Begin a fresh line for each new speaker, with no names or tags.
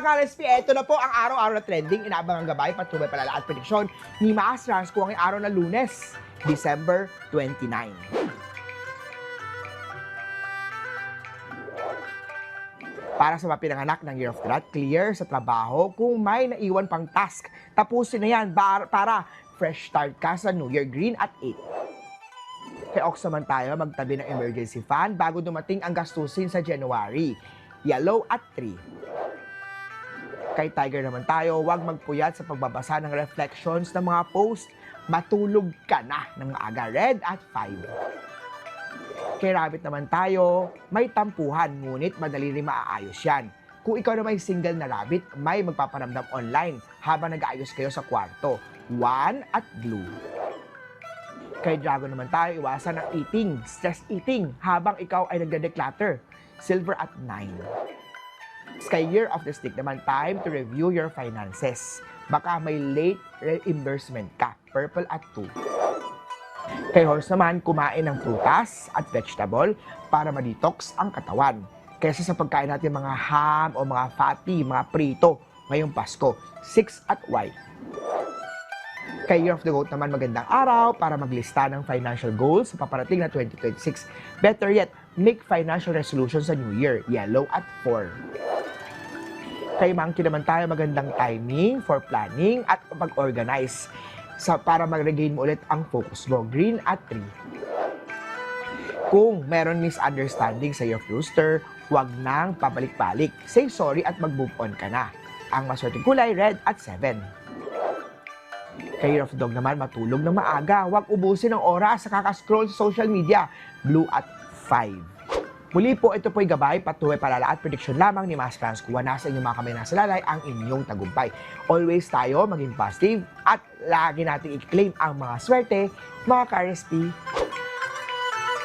ka-RSP, eto na po ang araw-araw na trending, inaabang ang gabay, patubay palala at prediksyon ni Maas Trans kung ang araw na Lunes, December 29. Para sa mga pinanganak ng Year of the Rat, clear sa trabaho kung may naiwan pang task. Tapusin na yan para fresh start ka sa New Year. Green at 8. Kay Ox naman tayo, magtabi ng emergency fund bago dumating ang gastusin sa January. Yellow at 3. Kay Tiger naman tayo, huwag magpuyat sa pagbabasa ng reflections ng mga post. Matulog ka na ng maaga. Red at 5. Kay Rabbit naman tayo, may tampuhan, ngunit madali rin maaayos yan. Kung ikaw na may single na rabbit, may magpaparamdam online habang nag-aayos kayo sa kwarto. 1 at blue. Kay Dragon naman tayo, iwasan ang eating, stress eating, habang ikaw ay nagde-declutter. Silver at 9. Sky Year of the Stick naman, time to review your finances. Baka may late reimbursement ka. Purple at 2. Kay Horse naman, kumain ng prutas at vegetable para ma-detox ang katawan. Kaysa sa pagkain natin mga ham o mga fatty, mga prito ngayong Pasko. 6 at white. Kay Year of the Goat naman, magandang araw para maglista ng financial goals sa paparating na 2026. Better yet, make financial resolutions sa New Year. Yellow at 4. Kay Monkey naman tayo, magandang timing for planning at pag-organize para mag-regain mo ulit ang focus mo. Green at 3. Kung meron misunderstanding sa your rooster, huwag nang pabalik-balik. Say sorry at mag-move on ka na. Ang maswerteng kulay, red at 7. Kay Year of the Dog naman, matulog ng maaga. Huwag ubusin ang oras sa kakascroll sa social media. Blue at 5. Muli po, ito po'y gabay, patuloy palala at prediksyon lamang ni Maas Trans. Kuha na sa inyong mga kamay nasa lalay ang inyong tagumpay. Always tayo maging positive at lagi nating i-claim ang mga swerte, mga ka-RSP.